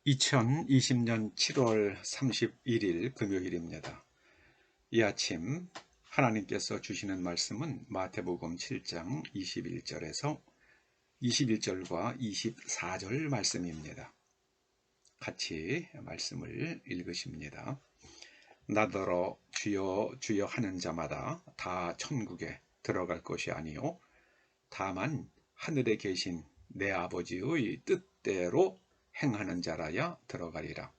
2020년 7월 31일 금요일입니다. 이 아침 하나님께서 주시는 말씀은 마태복음 7장 21절에서 21절과 24절 말씀입니다. 같이 말씀을 읽으십니다. 나더러 주여 주여 하는 자마다 다 천국에 들어갈 것이 아니요 다만 하늘에 계신 내 아버지의 뜻대로 행하는 자라야 들어가리라.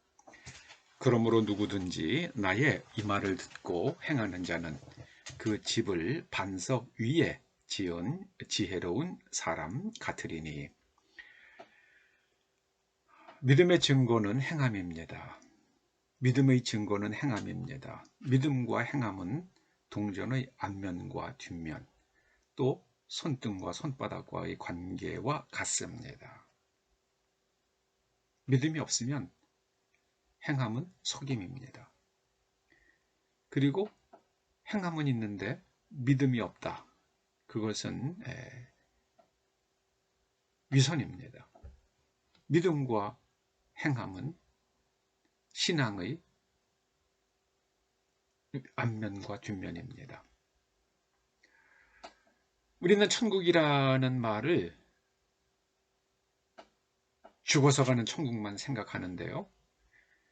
그러므로 누구든지 나의 이 말을 듣고 행하는 자는 그 집을 반석 위에 지은 지혜로운 사람 같으리니. 믿음의 증거는 행함입니다. 믿음의 증거는 행함입니다. 믿음과 행함은 동전의 앞면과 뒷면, 또 손등과 손바닥과의 관계와 같습니다. 믿음이 없으면 행함은 속임입니다. 그리고 행함은 있는데 믿음이 없다. 그것은 위선입니다. 믿음과 행함은 신앙의 앞면과 뒷면입니다. 우리는 천국이라는 말을 죽어서 가는 천국만 생각하는데요.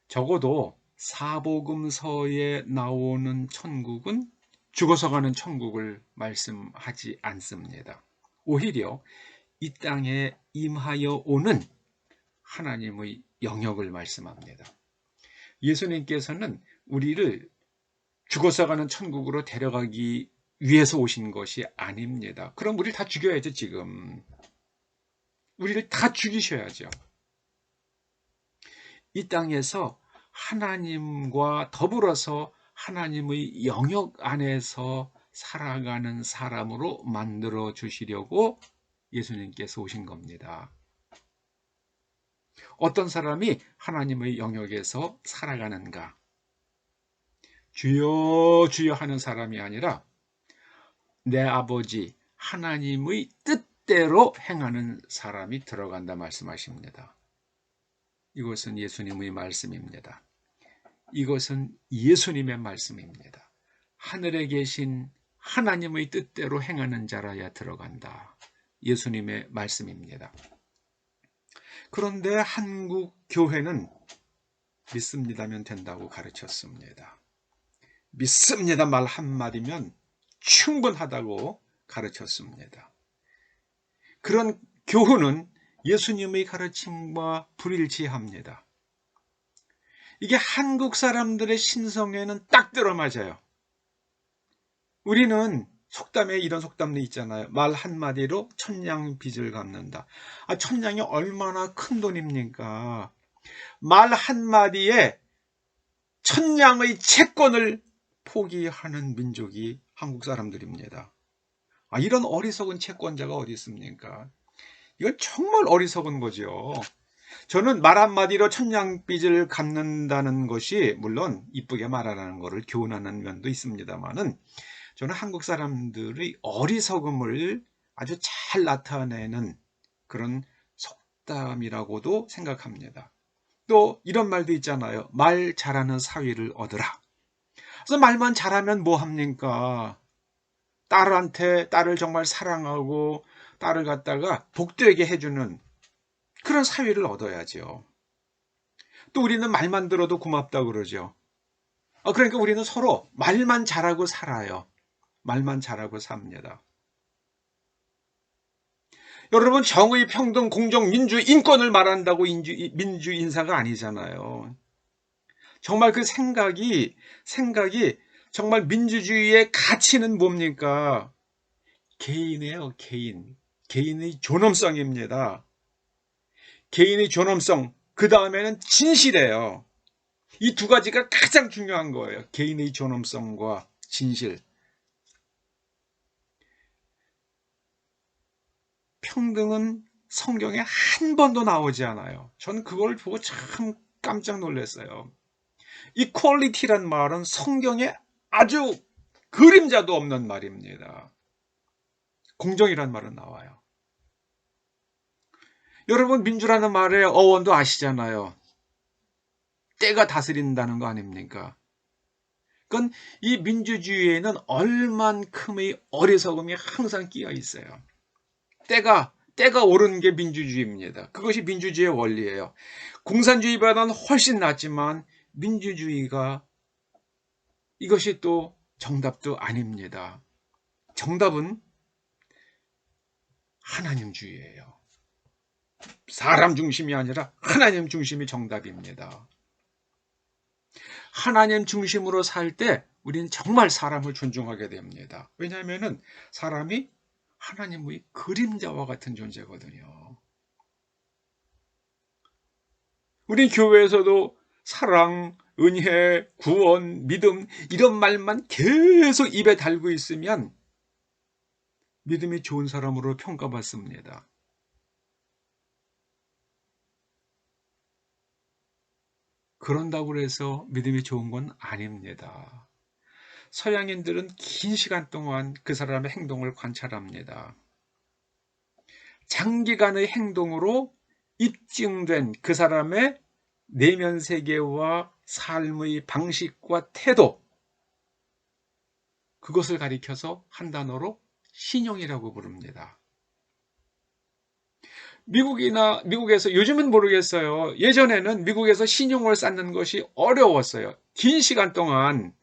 적어도 사복음서에 나오는 천국은 죽어서 가는 천국을 말씀하지 않습니다. 오히려 이 땅에 임하여 오는 하나님의 영역을 말씀합니다. 예수님께서는 우리를 죽어서 가는 천국으로 데려가기 위해서 오신 것이 아닙니다. 그럼 우리를 다 죽여야죠. 지금 우리를 다 죽이셔야죠. 이 땅에서 하나님과 더불어서 하나님의 영역 안에서 살아가는 사람으로 만들어 주시려고 예수님께서 오신 겁니다. 어떤 사람이 하나님의 영역에서 살아가는가? 주여 주여 하는 사람이 아니라 내 아버지 하나님의 뜻대로 행하는 사람이 들어간다 말씀하십니다. 이것은 예수님의 말씀입니다. 이것은 예수님의 말씀입니다. 하늘에 계신 하나님의 뜻대로 행하는 자라야 들어간다. 예수님의 말씀입니다. 그런데 한국 교회는 믿습니다면 된다고 가르쳤습니다. 믿습니다 말 한마디면 충분하다고 가르쳤습니다. 그런 교훈은 예수님의 가르침과 불일치합니다. 이게 한국 사람들의 신성에는 딱 들어맞아요. 우리는 속담에 이런 속담도 있잖아요. 말 한마디로 천냥 빚을 갚는다. 천냥이 얼마나 큰 돈입니까? 말 한마디에 천냥의 채권을 포기하는 민족이 한국 사람들입니다. 이런 어리석은 채권자가 어디 있습니까? 이건 정말 어리석은 거죠. 저는 말 한마디로 천냥빚을 갚는다는 것이 물론 이쁘게 말하라는 것을 교훈하는 면도 있습니다만은 저는 한국 사람들의 어리석음을 아주 잘 나타내는 그런 속담이라고도 생각합니다. 또 이런 말도 있잖아요. 말 잘하는 사위를 얻으라. 그래서 말만 잘하면 뭐 합니까? 딸을 정말 사랑하고 딸을 갖다가 복되게 해주는 그런 사위를 얻어야죠. 또 우리는 말만 들어도 고맙다고 그러죠. 그러니까 우리는 서로 말만 잘하고 살아요. 말만 잘하고 삽니다. 여러분, 정의, 평등, 공정, 민주, 인권을 말한다고 민주 인사가 아니잖아요. 정말 그 생각이 정말 민주주의의 가치는 뭡니까? 개인이에요, 개인. 개인의 존엄성입니다. 개인의 존엄성, 그 다음에는 진실이에요. 이 두 가지가 가장 중요한 거예요. 개인의 존엄성과 진실. 평등은 성경에 한 번도 나오지 않아요. 저는 그걸 보고 참 깜짝 놀랐어요. 이퀄리티란 말은 성경에 아주 그림자도 없는 말입니다. 공정이란 말은 나와요. 여러분, 민주라는 말의 어원도 아시잖아요. 때가 다스린다는 거 아닙니까? 그건 이 민주주의에는 얼만큼의 어리석음이 항상 끼어 있어요. 때가 오르는 게 민주주의입니다. 그것이 민주주의의 원리예요. 공산주의보다는 훨씬 낫지만 민주주의가 이것이 또 정답도 아닙니다. 정답은 하나님주의예요. 사람 중심이 아니라 하나님 중심이 정답입니다. 하나님 중심으로 살 때 우리는 정말 사람을 존중하게 됩니다. 왜냐하면 사람이 하나님의 그림자와 같은 존재거든요. 우리 교회에서도 사랑, 은혜, 구원, 믿음 이런 말만 계속 입에 달고 있으면 믿음이 좋은 사람으로 평가받습니다. 그런다고 해서 믿음이 좋은 건 아닙니다. 서양인들은 긴 시간 동안 그 사람의 행동을 관찰합니다. 장기간의 행동으로 입증된 그 사람의 내면 세계와 삶의 방식과 태도, 그것을 가리켜서 한 단어로 신용이라고 부릅니다. 미국에서 요즘은 모르겠어요. 예전에는 미국에서 신용을 쌓는 것이 어려웠어요. 긴 시간 동안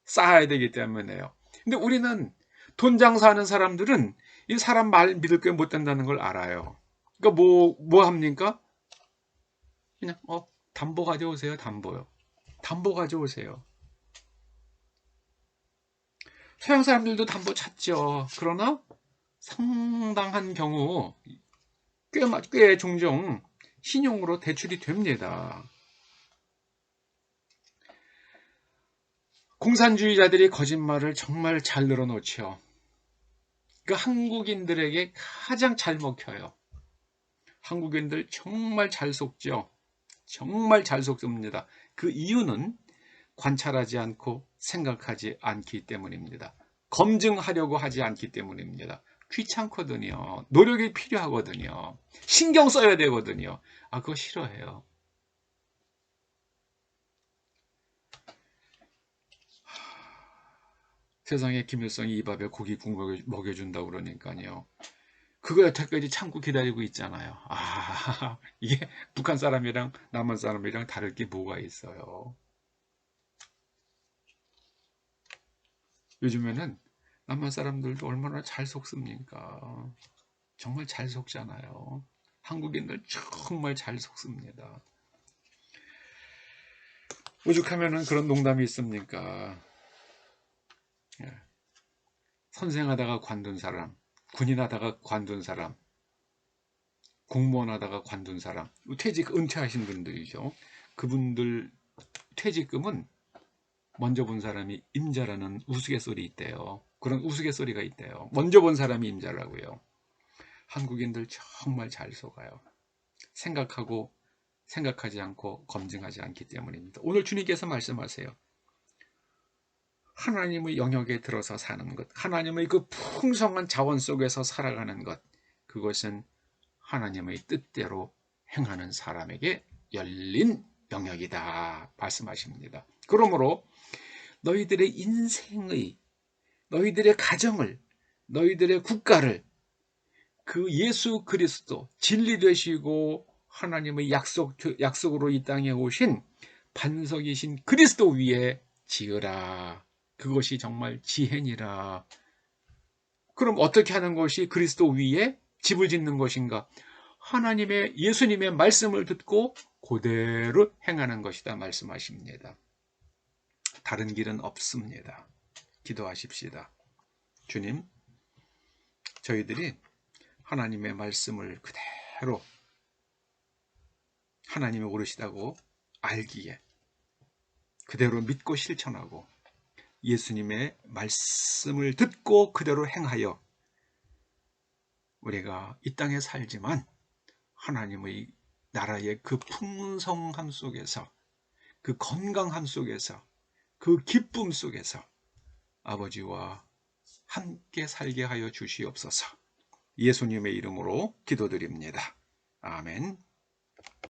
쌓아야 되기 때문에요. 근데 우리는 돈 장사하는 사람들은 이 사람 말 믿을 게 못 된다는 걸 알아요. 그러니까 뭐 합니까? 그냥 담보 가져오세요. 담보요. 담보 가져오세요. 서양 사람들도 담보 찾죠. 그러나 상당한 경우 꽤 종종 신용으로 대출이 됩니다. 공산주의자들이 거짓말을 정말 잘 늘어놓죠. 그 한국인들에게 가장 잘 먹혀요. 한국인들 정말 잘 속죠. 정말 잘 속습니다. 그 이유는 관찰하지 않고 생각하지 않기 때문입니다. 검증하려고 하지 않기 때문입니다. 귀찮거든요. 노력이 필요하거든요. 신경 써야 되거든요. 그거 싫어해요. 세상에 김일성이 이 밥에 고기 국 먹여준다고 그러니까요. 그거 여태까지 참고 기다리고 있잖아요. 이게 북한 사람이랑 남한 사람이랑 다를 게 뭐가 있어요. 요즘에는 남한 사람들도 얼마나 잘 속습니까? 정말 잘 속잖아요. 한국인들 정말 잘 속습니다. 오죽하면은 그런 농담이 있습니까? 선생하다가 관둔 사람, 군인하다가 관둔 사람, 공무원 하다가 관둔 사람, 은퇴하신 분들이죠. 그분들 퇴직금은 먼저 본 사람이 임자라는 우스갯소리 있대요. 그런 우스갯소리가 있대요. 먼저 본 사람이 임자라고요. 한국인들 정말 잘 속아요. 생각하지 않고 검증하지 않기 때문입니다. 오늘 주님께서 말씀하세요. 하나님의 영역에 들어서 사는 것, 하나님의 그 풍성한 자원 속에서 살아가는 것, 그것은 하나님의 뜻대로 행하는 사람에게 열린 영역이다 말씀하십니다. 그러므로 너희들의 인생의, 너희들의 가정을, 너희들의 국가를 그 예수 그리스도 진리 되시고 하나님의 약속으로 이 땅에 오신 반석이신 그리스도 위에 지으라. 그것이 정말 지혜니라. 그럼 어떻게 하는 것이 그리스도 위에 집을 짓는 것인가? 예수님의 말씀을 듣고 그대로 행하는 것이다 말씀하십니다. 다른 길은 없습니다. 기도하십시다. 주님, 저희들이 하나님의 말씀을 그대로 하나님이 옳으시다고 알기에 그대로 믿고 실천하고 예수님의 말씀을 듣고 그대로 행하여 우리가 이 땅에 살지만 하나님의 나라의 그 풍성함 속에서, 그 건강함 속에서, 그 기쁨 속에서 아버지와 함께 살게 하여 주시옵소서. 예수님의 이름으로 기도드립니다. 아멘.